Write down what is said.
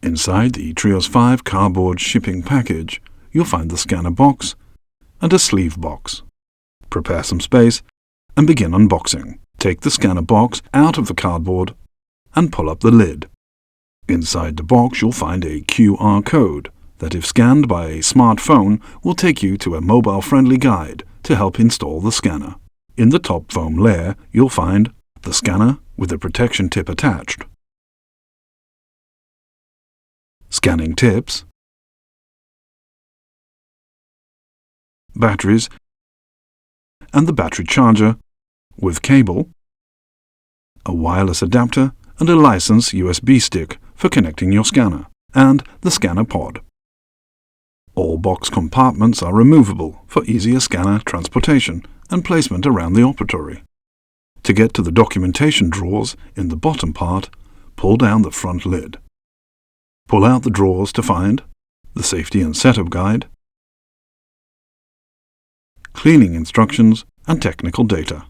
Inside the TRIOS 5 cardboard shipping package, you'll find the scanner box and a sleeve box. Prepare some space and begin unboxing. Take the scanner box out of the cardboard and pull up the lid. Inside the box you'll find a QR code that, if scanned by a smartphone, will take you to a mobile-friendly guide to help install the scanner. In the top foam layer you'll find the scanner with the protection tip attached, scanning tips, batteries, and the battery charger with cable, a wireless adapter and a licensed USB stick for connecting your scanner, and the scanner pod. All box compartments are removable for easier scanner transportation and placement around the operatory. To get to the documentation drawers in the bottom part, pull down the front lid. Pull out the drawers to find the safety and setup guide, cleaning instructions and technical data.